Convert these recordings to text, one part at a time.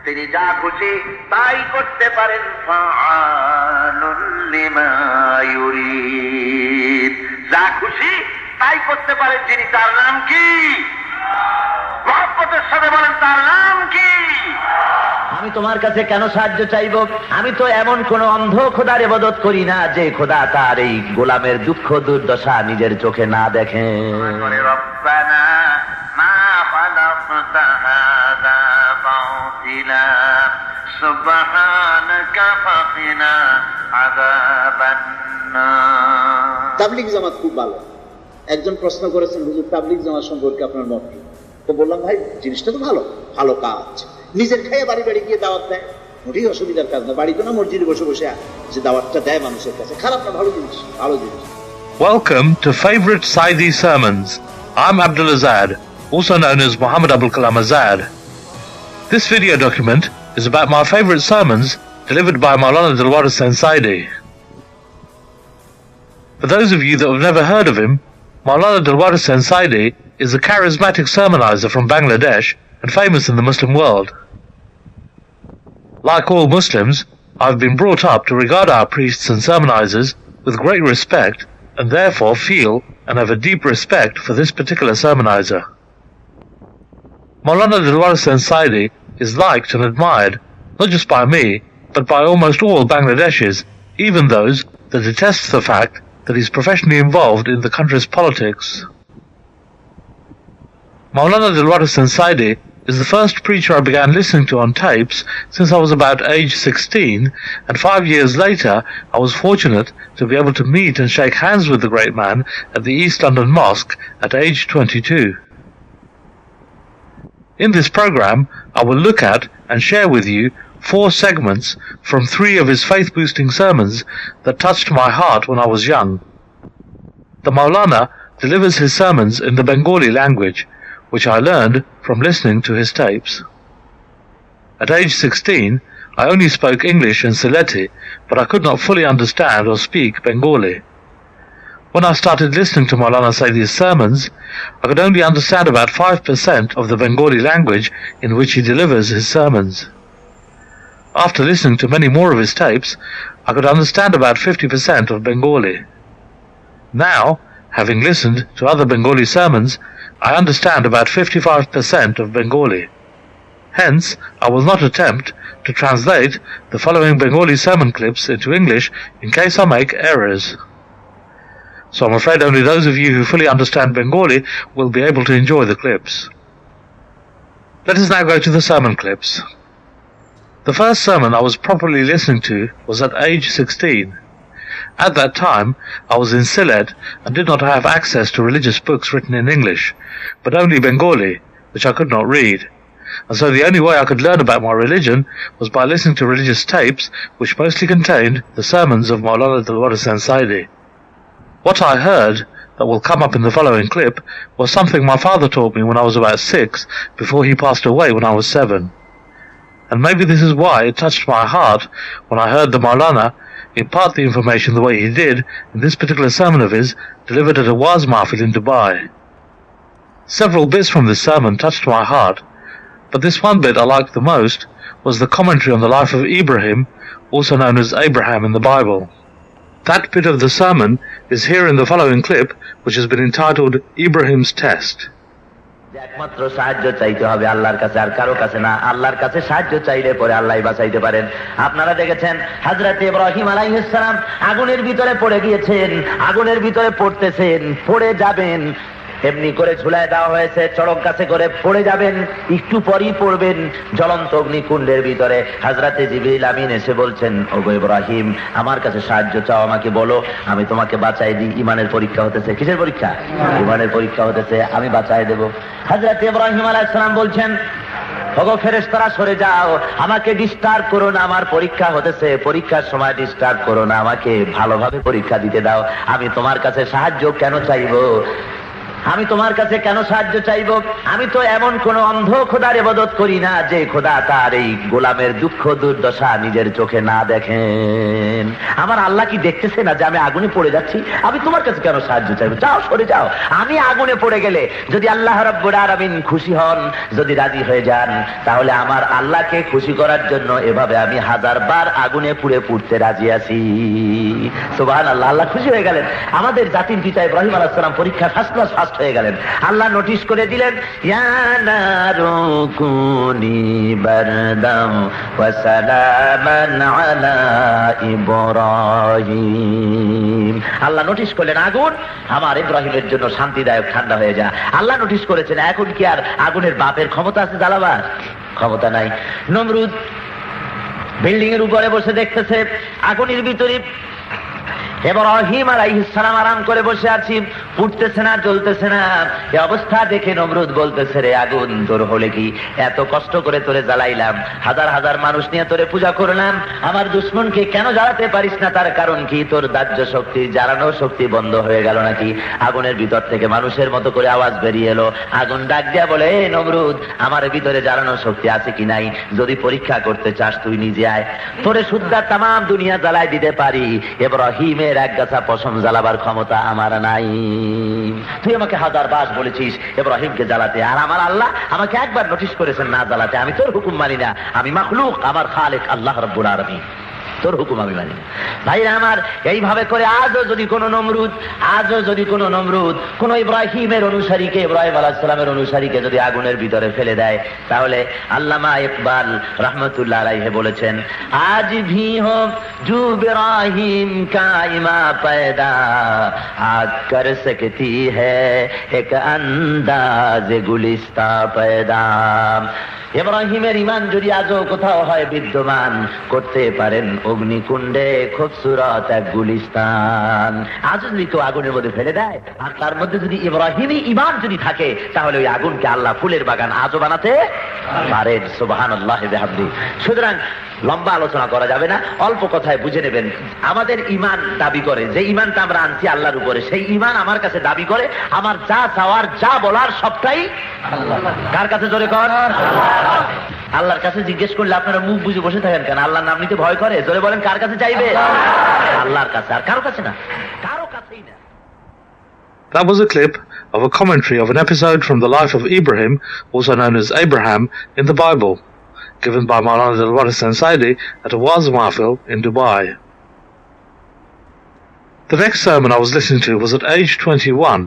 তিনি যা খুশি তাই করতে পারেন, ফাআলুল লিমা ইউরিদ, যা খুশি তাই করতে পারেন যিনি। তার নাম কি? মহব্বতের সাথে বলেন, তার নাম কি? আমি তোমার কাছে কেন সাহায্য চাইব? আমি তো এমন কোন অন্ধ খোদার ইবাদত করি না যে খোদা তার এই গোলামের দুঃখ দুর্দশা নিজের চোখে না দেখে। রব্বানা মা খালাকতা হাযা বাতিলা সুবহানাকা ফাকিনা আযাবান নার। তাবলীগ জামাত খুব ভালো। একজন প্রশ্ন করেছেন, হুজুর তাবলীগ জামাত সম্পর্কে আপনার মত কি? তো বললাম, ভাই জিনিসটা তো ভালো, ভালো কাজ। নিজের খেয়ে বাড়ি বাড়ি গিয়ে দাওয়াত দেয়, মোটেই অসুবিধার কাজ না। বাড়িতে না, মসজিদে বসে বসে যে দাওয়াতটা দেয় মানুষের কাছে, খারাপ না, ভালো জিনিস, ভালো জিনিস। Welcome to Favorite Sayeedi Sermons. I'm Abdul Azad, also known as Muhammad Abul Kalam Azad. This video document is about my favorite sermons delivered by Maulana Dilwar Hussain Sayeedi. For those of you that have never heard of him, Maulana Dilwar Hussain Sayeedi is a charismatic sermonizer from Bangladesh and famous in the Muslim world. Like all Muslims, I've been brought up to regard our priests and sermonizers with great respect, and therefore feel and have a deep respect for this particular sermonizer. Maulana Dilwar Hussain Sayeedi is liked and admired, not just by me, but by almost all Bangladeshis, even those that detest the fact that he's professionally involved in the country's politics. Maulana Dilwar Hussain Sayeedi is the first preacher I began listening to on tapes since I was about age 16, and 5 years later I was fortunate to be able to meet and shake hands with the great man at the East London Mosque at age 22. In this program, I will look at and share with you 4 segments from 3 of his faith-boosting sermons that touched my heart when I was young. The Maulana delivers his sermons in the Bengali language, which I learned from listening to his tapes. At age 16, I only spoke English and Sylheti, but I could not fully understand or speak Bengali. When I started listening to Maulana Sayeedi's sermons, I could only understand about 5% of the Bengali language in which he delivers his sermons. After listening to many more of his tapes, I could understand about 50% of Bengali. Now, having listened to other Bengali sermons, I understand about 55% of Bengali. Hence, I will not attempt to translate the following Bengali sermon clips into English in case I make errors. So I'm afraid only those of you who fully understand Bengali will be able to enjoy the clips. Let us now go to the sermon clips. The first sermon I was properly listening to was at age 16. At that time, I was in Sylhet and did not have access to religious books written in English, but only Bengali, which I could not read. And so the only way I could learn about my religion was by listening to religious tapes which mostly contained the sermons of Maulana Dilwar Hussain Sayeedi. What I heard, that will come up in the following clip, was something my father taught me when I was about 6, before he passed away when I was 7. And maybe this is why it touched my heart when I heard the Maulana impart the information the way he did in this particular sermon of his, delivered at a Waz Mahfil in Dubai. Several bits from this sermon touched my heart, but this one bit I liked the most was the commentary on the life of Ibrahim, also known as Abraham in the Bible. That bit of the sermon is here in the following clip, which has been entitled Ibrahim's Test. একমাত্র সাহায্য চাইতে হবে আল্লাহর কাছে, আর কারো কাছে না। আল্লাহর কাছে সাহায্য চাইলে পরে আল্লাহই বাঁচাইতে পারেন। আপনারা দেখেছেন হযরত ইব্রাহিম আলাইহিস সালাম আগুনের ভিতরে পড়ে গিয়েছেন, আগুনের ভিতরে পড়তেছেন, পড়ে যাবেন, এমনি করে ঝুলায় দেওয়া হয়েছে, চড়ক গাছে করে পড়ে যাবেন, একটু পরই পড়বেন জ্বলন্ত অগ্নিকুণ্ডের ভিতরে। হযরত জিবরিল আমিন এসে বলছেন, ওগো ইব্রাহিম, আমার কাছে সাহায্য চাও, আমাকে বলো, আমি তোমাকে বাঁচাই দিই। ইমানের পরীক্ষা হতেছে। কিসের পরীক্ষা? ইমানের পরীক্ষা হতেছে, আমি বাঁচাই দেব। হযরত ইব্রাহিম আলাইহিস সালাম বলছেন, ওগো ফেরেশতারা সরে যাও, আমাকে ডিস্টার্ব করো না, আমার পরীক্ষা হতেছে, পরীক্ষার সময় ডিস্টার্ব করো না, আমাকে ভালোভাবে পরীক্ষা দিতে দাও। আমি তোমার কাছে সাহায্য কেন চাইবো? আমি তোমার কাছে কেন সাহায্য চাইব? আমি তো এমন কোন অন্ধ খোদার ইবাদত করি না যে খোদা তার এই গোলামের দুঃখ দুর্দশা নিজের চোখে না দেখেন। আমার আল্লাহ কি দেখতেছে না যে আমি আগুনে পড়ে যাচ্ছি? আমি তোমার কাছে কেন সাহায্য চাইবো? যাও, সরে যাও। আমি আগুনে পড়ে গেলে যদি আল্লাহ রাব্বুল আলামিন খুশি হন, যদি রাজি হয়ে যান, তাহলে আমার আল্লাহকে খুশি করার জন্য এভাবে আমি 1000 বার আগুনে পুড়ে পুড়তে রাজি আছি। সুবহানাল্লাহ। আল্লাহ খুশি হয়ে গেলেন। আমাদের জাতির পিতা ইব্রাহিম আলাইহিস সালাম পরীক্ষা ফার্স্ট হয়ে গেলেন। আল্লাহ নোটিশ করে দিলেন, ইয়া নারু কুনি বারদাম ওয়া সালামান আলা ইব্রাহিম। আল্লাহ নোটিশ করলেন, আগুন আমার ইব্রাহিমের জন্য শান্তিদায়ক, ঠান্ডা হয়ে যা। আল্লাহ নোটিশ করেছেন। এখন কি আর আগুনের বাপের ক্ষমতা আছে জ্বালাবার? ক্ষমতা নাই। নমরুদ বিল্ডিং এর উপরে বসে দেখতেছে আগুনের ভিতরে ইব্রাহিম আলাইহিস সালাম আরাম করে বসে আছি, উঠতেছে না, জ্বলতেছে না। এই অবস্থা দেখে নমরুদ বলতেছে, রে আগুন, তোর হলে কি? এত কষ্ট করে তোরে জ্বালাইলাম, হাজার হাজার মানুষ নিয়ে তোরে পূজা করলাম, আমার দুশমনকে কেন জ্বালাতে পারিস না? তার কারণ কি? তোর দাহ্য শক্তি, জ্বালানোর শক্তি বন্ধ হয়ে গেল নাকি? আগুনের ভিতর থেকে মানুষের মতো করে আওয়াজ বেরিয়ে এলো। আগুন ডাক দিয়া বলে, এ নমরুদ, আমার ভিতরে জ্বালানোর শক্তি আছে কি নাই? যদি পরীক্ষা করতে চাস তুই নিজে আয়, তোরে শুদ্ধা তামাম দুনিয়া জ্বালাই দিতে পারি। ইব্রাহিমের এক গাছা পশম জ্বালাবার ক্ষমতা আমার নাই। তুই আমাকে 1000 বার বলেছিস ইব্রাহিমকে জ্বালাতে, আর আমার আল্লাহ আমাকে একবার নোটিশ করেছেন না জ্বালাতে। আমি তোর হুকুম মানি না, আমি মাখলুক, আমার খালেক আল্লাহ রাব্বুল আলামিন, তোর হুকুম আমি মানি না। ভাইরা আমার, এইভাবে করে আজও যদি কোনো নমরুদ কোন ইব্রাহিমের অনুসারীকে, ইব্রাহিম আলাইহিস সালামের অনুসারীকে যদি আগুনের ভিতরে ফেলে দেয়, তাহলে আল্লামা ইকবাল রাহমাতুল্লাহ আলাইহি বলেছেন, আজ ভি হো জু ইব্রাহিম কা ইমা पैदा আগ কর सकती है एक अंदाज गुलिस्ता पैदा। ইব্রাহিমের ইমান যদি আজও কোথাও হয় বিদ্যমান, করতে পারেন অগ্নিকুণ্ডে খুবসুরত এক গুলিস্তান। আজও যদি কেউ আগুনের মধ্যে ফেলে দেয় আর তার মধ্যে যদি ইব্রাহিমী ইমান যদি থাকে, তাহলে ওই আগুনকে আল্লাহ ফুলের বাগান আজও বানাতে পারেন। সুবহানাল্লাহ ওয়া বিহামদিহি। সুতরাং লম্বা আলোচনা করা যাবে না, অল্প কথায় বুঝে নেবেন। আমাদের ইমান দাবি করে, যে ইমানটা আমরা আনছি আল্লাহর উপরে, সেই ইমান আমার কাছে দাবি করে আমার যা চাওয়ার, যা বলার সবটাই কার কাছে? জোরে কর। আল্লাহর কাছে জিজ্ঞেস করলে আপনারা মুখ বুঝে বসে থাকেন কেন? আল্লাহর নাম নিতে ভয় করে? জোরে বলেন, কার কাছে চাইবে? আল্লাহর কাছে, আর কারো কাছে না, কারো কাছেই না। That was a clip of a commentary of an episode from the life of Ibrahim, also known as Abraham, in the Bible, given by Maulana Abdul Azad Sayeedi at a Waz Mahfil in Dubai. The next sermon I was listening to was at age 21.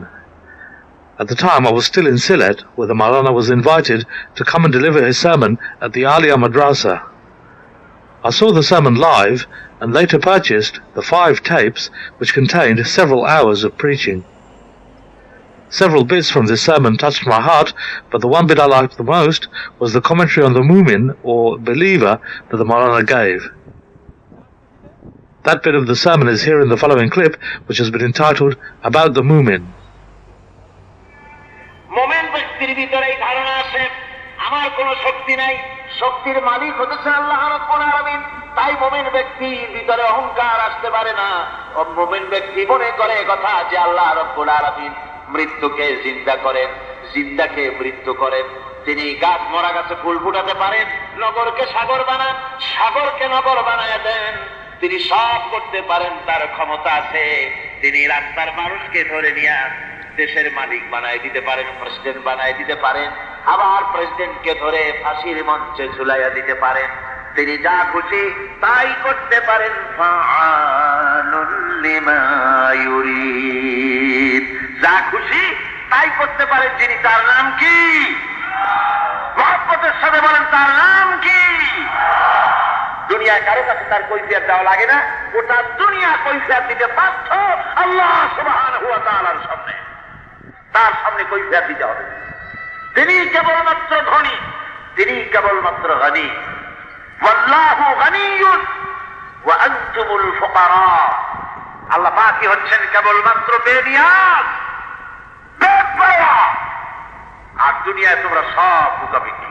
At the time I was still in Sylhet, where the Maulana was invited to come and deliver his sermon at the Aliyah Madrasa. I saw the sermon live and later purchased the 5 tapes which contained several hours of preaching. Several bits from this sermon touched my heart, but the one bit I liked the most was the commentary on the mu'min, or believer, that the Maulana gave. That bit of the sermon is here in the following clip, which has been entitled About the Mu'min. মোমেন ব্যক্তির ভিতরে এই ধারণা আছে, আমার কোনো শক্তি নাই, শক্তির মালিক হতেছে আল্লাহ রাব্বুল আলামিন। তাই মোমেন ব্যক্তির ভিতরে অহংকার আসতে পারে না। মোমেন ব্যক্তি মনে করে কথা যে আল্লাহ রাব্বুল আলামিন মৃত্যুকে জিন্দা করেন, জিন্দাকে মৃত্যু করেন। তিনি গাছ, মরা গাছে ফুল ফুটাতে পারেন, নগরকে সাগর বানান, সাগরকে নগর বানায় দেন। তিনি সব করতে পারেন, তার ক্ষমতা আছে। তিনি রাস্তার মানুষকে ধরে নিয়ে দেশের মালিক বানায় দিতে পারেন, প্রেসিডেন্ট বানায় দিতে পারেন, আবার প্রেসিডেন্টকে ধরে ফাঁসির মঞ্চে ঝুলাইয়া দিতে পারেন। তিনি যা খুশি তাই করতে পারেন। ফাআলুল লিমা ইউরিদ, যা খুশি তাই করতে পারেন যিনি। তার নাম কি? মহব্বতের সাথে বলেন, তার নাম কি? দুনিয়ায় কারো কাছে তার কৈফিয়ত দেওয়া লাগে না, গোটা দুনিয়া কৈফিয়ত দিতে বাধ্য আল্লাহ সুবহানাহু ওয়া তাআলার সামনে। তার সামনে কৈফিয়ত দিতে হবে। তিনি কেবলমাত্র ধনী, তিনি কেবলমাত্র গনি। ওয়াল্লাহু গনিয়্যুন ওয়া আনতুমুল ফুকারা। আল্লাহ পাকই হচ্ছেন কেবলমাত্র বেনিয়াজ, বেপরোয়া, আর দুনিয়ায় তোমরা সব মুখাপিকি।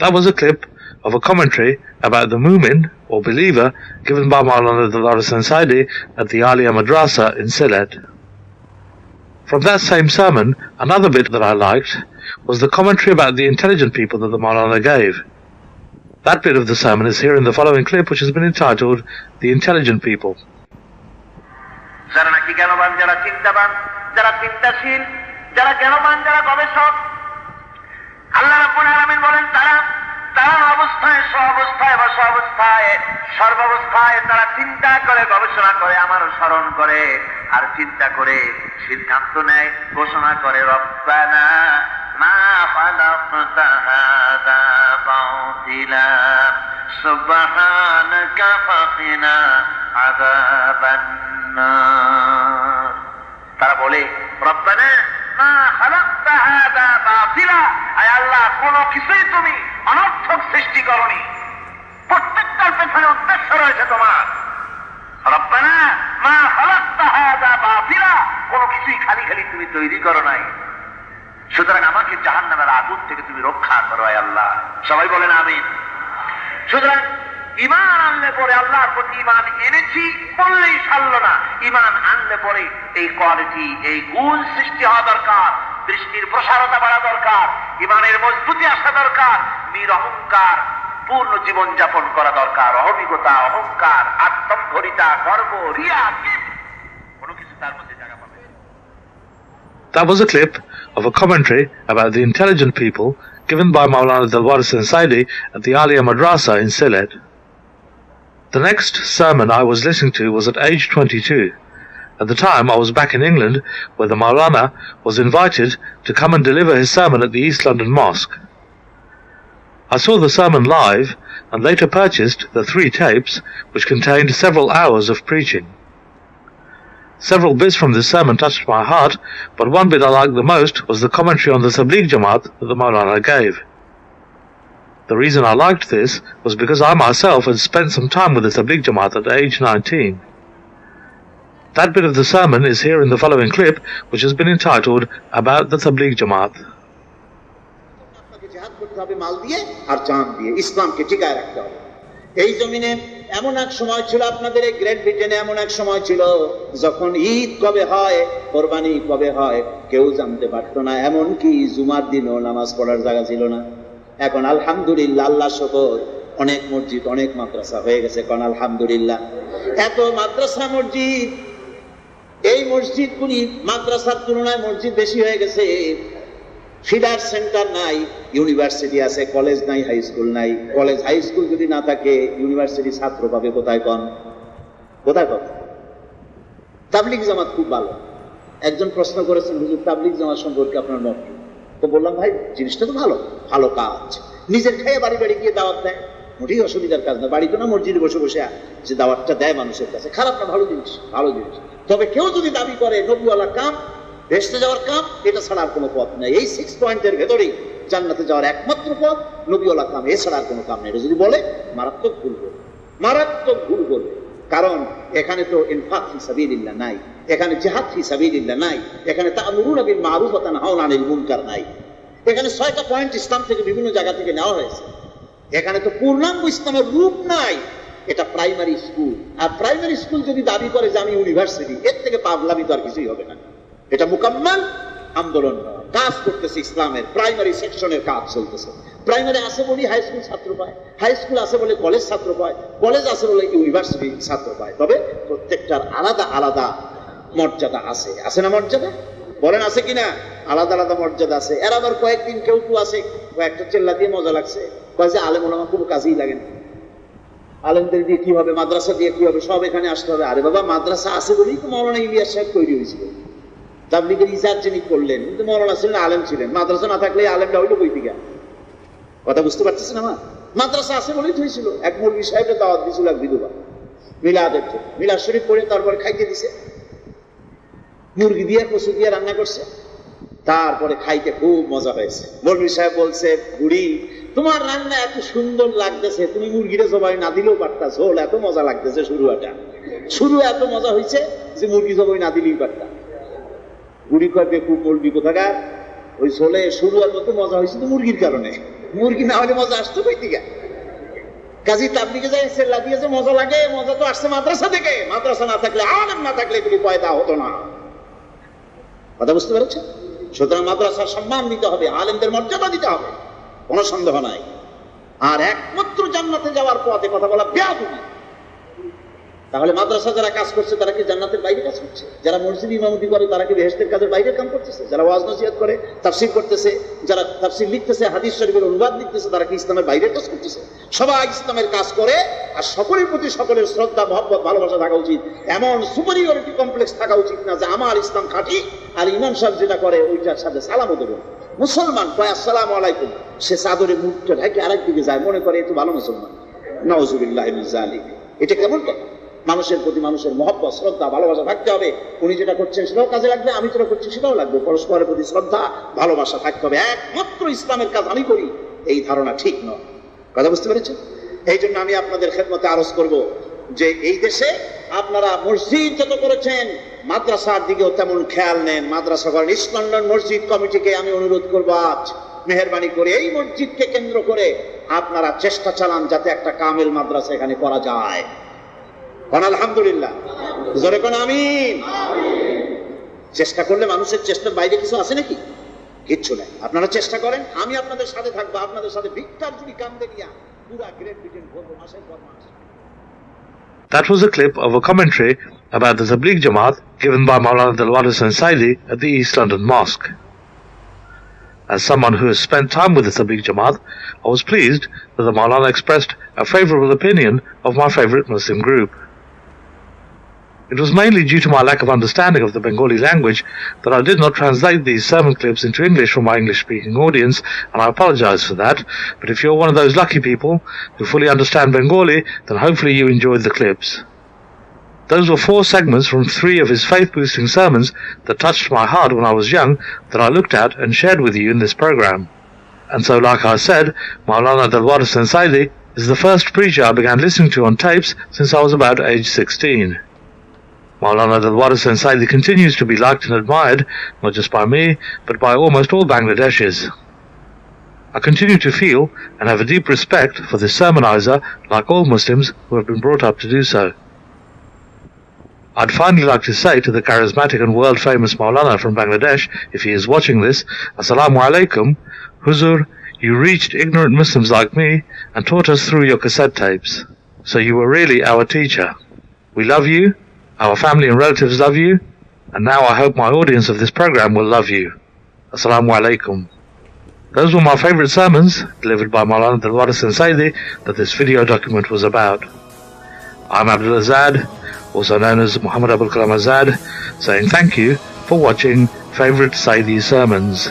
That was a clip of a commentary about the mu'min, or believer, given by Maulana Abdul Azad Sayeedi at the Aliyah Madrasa in Sylhet. From that same sermon, another bit that I liked was the commentary about the intelligent people that the Maulana gave. That bit of the sermon is here in the following clip, which has been entitled The Intelligent People. যারা নাকি জ্ঞানবান, যারা চিন্তাবান, যারা চিন্তাশীল, যারা জ্ঞানবান, যারা গবেষক, আল্লাহ রাব্বুল আলামিন বলেন তারা অবস্থায়, স্ব-অবস্থায় বা স্ব-অবস্থায়, সর্বাবস্থায় তারা চিন্তা করে, গবেষণা করে, আমার স্মরণ করে, আর চিন্তা করে সিদ্ধান্ত নেয়, ঘোষণা করে, রব্বানা মা খালাকতা হাযা বাতিলা সুবহানাকা ফাকিনা আযাবান নার। তারা বলে রব্বানা মা খালাকতা হাযা বাতিলা, আয় আল্লাহ কোনো কিছুই তুমি অনর্থক সৃষ্টি করনি, প্রত্যেকটার পেছনে উদ্দেশ্য রয়েছে তোমার। রব্বানা মা খালাকতা হাযা বাতিলা, কোনো কিছুই খালি খালি তুমি তৈরি করো নাই, সুতরাং আমাকে জাহান্নামের আগুন থেকে তুমি রক্ষা করো আয় আল্লাহ। সবাই বলেন আমিন। সুতরাং ঈমান আনলে পরে, আল্লাহর প্রতি ঈমান এনেছি বললেই সারলো না, ঈমান আনলে পরে এই কোয়ালিটি, এই গুণ সৃষ্টি হওয়া দরকার, দৃষ্টির প্রসারতা বাড়া দরকার, ঈমানের মজবুতি আসা দরকার, নিরহংকার পূর্ণ জীবন যাপন করা দরকার। অহমিকতা, অহংকার, আত্মম্ভরিতা, গর্ব, রিয়া, কোনো কিছু তার মধ্যে জায়গা পাবে। That was a clip of a commentary about the intelligent people given by Maulana Dilwar Hussain Sayeedi at the Aliyah Madrasa in Sylhet. The next sermon I was listening to was at age 22. At the time I was back in England, where the Maulana was invited to come and deliver his sermon at the East London Mosque. I saw the sermon live and later purchased the 3 tapes which contained several hours of preaching. Several bits from this sermon touched my heart, but one bit I liked the most was the commentary on the Tabligh Jamaat that the Maulana gave. The reason I liked this was because I myself had spent some time with the Tabligh Jamaat at age 19. That bit of the sermon is here in the following clip, which has been entitled About the Tabligh Jamaat. জিহাদ করতে হবে মাল দিয়ে আর জান দিয়ে, ইসলামকে টিকায় রাখতে হবে। এই জমিনে এমন এক সময় ছিল, আপনাদের এই গ্রেট ব্রিটেনে এমন এক সময় ছিল যখন ঈদ কবে হয়, কোরবানি কবে হয় কেউ জানতে পারতো না, এমনকি জুমার দিনও নামাজ পড়ার জায়গা ছিল না। এখন আলহামদুলিল্লাহ, আল্লাহ শকর, অনেক মসজিদ, অনেক মাদ্রাসা হয়ে গেছে। কোন আলহামদুলিল্লাহ। এত মাদ্রাসা মসজিদ, এই মসজিদগুলি মাদ্রাসার তুলনায় মসজিদ বেশি হয়ে গেছে। ফিডার সেন্টার নাই, ইউনিভার্সিটি আছে, কলেজ নাই, হাই স্কুল নাই। কলেজ হাই স্কুল যদি না থাকে, ইউনিভার্সিটি ছাত্র পাবে কোথায়? কোথায় পাবে? তাবলিগ জামাত খুব ভালো। একজন প্রশ্ন করেছেন, হুজুর তাবলিগ জামাত সম্পর্কে আপনার মত কি? তো বললাম, ভাই জিনিসটা তো ভালো, ভালো কাজ। নিজের খেয়ে বাড়ি বাড়ি গিয়ে দাওয়াত দেয়, মোটেই অসুবিধার কাজ না। বাড়িতে না, মসজিদে বসে বসে যে দাওয়াতটা দেয় মানুষের কাছে, খারাপ না, ভালো জিনিস, ভালো জিনিস। তবে কেউ যদি দাবি করে নবীওয়ালা কাম, ভেস্তে যাওয়ার কাম, এটা ছাড়া আর কোনো পথ নেই। এই 6 পয়েন্টের ভেতরেই জান্নাতে যাওয়ার একমাত্র পথ নবীওয়ালা কাম, এছাড়া আর কোনো কাম নেই। এটা যদি বলে মারাত্মক ভুল করবে, মারাত্মক ভুল করবে। কারণ এখানে তো ইনফাক ফি সাবিলিল্লাহ নাই, এখানে জিহাদ ফি সাবিলিল্লাহ নাই, এখানে তা'মুরুনা বিল মা'রুফ ওয়া তানহাউনা আনিল মুনকার নাই। এখানে 6টা পয়েন্ট ইসলাম থেকে বিভিন্ন জায়গা থেকে নেওয়া হয়েছে। এখানে তো পূর্ণাঙ্গ ইসলামের রূপ নাই। এটা প্রাইমারি স্কুল, আর প্রাইমারি স্কুল যদি দাবি করে যে আমি ইউনিভার্সিটি, এর থেকে পাগলামি তো আর কিছুই হবে না। এটা মুকাম্মাল আন্দোলন কাজ করতেছে, ইসলামের প্রাইমারি সেকশনের কাজ চলতেছে। প্রাইমারি আছে বলে হাই স্কুল ছাত্র পায়, হাই স্কুল আছে বলে কলেজ ছাত্র পায়, কলেজ আছে বলে ইউনিভার্সিটি ছাত্র পায়। তবে প্রত্যেকটার আলাদা আলাদা মর্যাদা আছে, আছে না মর্যাদা? বলেন আছে কিনা? আলাদা আলাদা মর্যাদা আছে। এর আবার কয়েকদিন কেউ আছে কয়েকটা চেল্লা দিয়ে মজা লাগছে, কয় যে আলেম ওলামা কোনো কাজেই লাগে না, আলেমদের দিয়ে কি হবে, মাদ্রাসা দিয়ে কি হবে, সব এখানে আসতে হবে। আরে বাবা, মাদ্রাসা আছে বলেই তো মৌলানা ইলিয়াস সাহেব তৈরি হয়েছিল। তাবলীগের ইজাজ যিনি করলেন, কিন্তু মৌলানা ছিলেন, আলেম ছিলেন। মাদ্রাসা না থাকলে আলেমটা হইলো বই দিকে। কথা বুঝতে পারতেছেন আমার? মাদ্রাসা আছে বলেই হয়েছিল। এক মৌলভী সাহেবের দাওয়াত দিয়েছিল এক বিধবা, মিলাদের জন্য। মিলাদ শরীফ পড়ে তারপরে খাইতে দিছে, মুরগি দিয়ে কচু দিয়ে রান্না করছে। তারপরে খাইতে খুব মজা হয়েছে। মৌলভী সাহেব বলছে, বুড়ি তোমার রান্না এত সুন্দর লাগতেছে, তুমি মুরগিটা জবাই না দিলেও পারতা, ঝোল এত মজা লাগতেছে। শুরু এত মজা হয়েছে যে মুরগি জবাই না দিলেই পারতা। বুড়ি কয়, বেকুব মৌলভী কোথাকার, ওই ঝোলে শুরু এত মজা হয়েছে তো মুরগির কারণে, মুরগি না হলে মজা আসতো কই থেকে? কাজী তাবলীগে যায় সেল্লা দিয়ে যে মজা লাগে, মজা তো আসছে মাদ্রাসা থেকে। মাদ্রাসা না থাকলে, আলেম না থাকলে এগুলি পয়দা হতো না। কথা বুঝতে পেরেছেন? সুতরাং মাদ্রাসার সম্মান দিতে হবে, আলেমদের মর্যাদা দিতে হবে, কোনো সন্দেহ নাই। আর একমাত্র জান্নাতে যাওয়ার পথে কথা বলা বেয়াদবি। তাহলে মাদ্রাসা যারা কাজ করছে তারা কি জান্নাতের বাইরে কাজ করছে? যারা মসজিদ ইমামতি করে তারা কি বেহেশতের কাজের বাইরে কাম করতেছে? যারা ওয়াজ নসিহত করে, তাফসীর করতেছে, যারা তাফসীর লিখতেছে, হাদিস শরীফের অনুবাদ লিখতেছে, তারা কি ইসলামের বাইরে কাজ করতেছে? সবাই ইসলামের কাজ করে, আর সকলের প্রতি সকলের শ্রদ্ধা, মহব্বত, ভালোবাসা থাকা উচিত। এমন সুপারিয়রিটি কমপ্লেক্স থাকা উচিত না যে আমার ইসলাম খাঁটি আর ইমাম সাহেব যেটা করে ওইটার সাথে সালামও দেবো। মুসলমান কয় আসসালামু আলাইকুম, সে চাদরে মুখটা ঢাকে আরেক দিকে যায়, মনে করে এত ভালো মুসলমান। নাউযুবিল্লাহ মিন যালিক। এটা কেমন কথা? মানুষের প্রতি মানুষের মহব্বত, শ্রদ্ধা, ভালোবাসা থাকতে হবে। উনি যেটা করছেন সেটাও কাজে লাগবে, আমি যেটা করছি সেটাও লাগবে। পরস্পরের প্রতি শ্রদ্ধা, ভালোবাসা থাকতে হবে। একমাত্র ইসলামের কাজ আমি করি, এই ধারণা ঠিক নয়। কথা বুঝতে পেরেছেন? এই জন্য আমি আপনাদের খেদমতে আরজ করব যে এই দেশে আপনারা মসজিদ যত করেছেন, মাদ্রাসার দিকেও তেমন খেয়াল নেন। মাদ্রাসা করেন। ইস্ট লন্ডন মসজিদ কমিটিকে আমি অনুরোধ করবো, আজ মেহেরবানি করে এই মসজিদকে কেন্দ্র করে আপনারা চেষ্টা চালান যাতে একটা কামেল মাদ্রাসা এখানে করা যায়। আলহামদুলিল্লাহ, জোরে কোন আমিন। চেষ্টা করলে মানুষের চেষ্টার বাইরে কিছু আছে নাকি? কিচ্ছু নাই। আপনারা চেষ্টা করেন, আমি আপনাদের সাথে থাকবো, আপনাদের সাথে ভিক্টর যদি কান্দে নিয়া পুরা গ্রেট ব্রিটেন ঘুরবো মাসের পর মাস। That was a clip of a commentary about the Tabligh Jamaat given by Maulana Dalwar Sayeedi at the East London Mosque. As someone who has spent time with the Tabligh Jamaat, I was pleased that the Maulana expressed a favourable opinion of my favourite Muslim group. It was mainly due to my lack of understanding of the Bengali language that I did not translate these sermon clips into English for my English-speaking audience, and I apologize for that. But if you're one of those lucky people who fully understand Bengali, then hopefully you enjoyed the clips. Those were 4 segments from 3 of his faith-boosting sermons that touched my heart when I was young, that I looked at and shared with you in this program. And so, like I said, Maulana Dalwar Sayeedi is the first preacher I began listening to on tapes since I was about age 16. Maulana Dalwar Sayeedi continues to be liked and admired, not just by me, but by almost all Bangladeshis. I continue to feel and have a deep respect for this sermonizer, like all Muslims who have been brought up to do so. I'd finally like to say to the charismatic and world-famous Maulana from Bangladesh, if he is watching this, Assalamu alaikum, Huzur, you reached ignorant Muslims like me and taught us through your cassette tapes. So you were really our teacher. We love you, our family and relatives love you, and now I hope my audience of this program will love you. Assalamu alaikum. Those were my favourite sermons delivered by Maulana Dalwar Sayeedi that this video document was about. I'm Abdul Azad, also known as Muhammad Abul Kalam Azad, saying thank you for watching Favourite Sayeedi Sermons.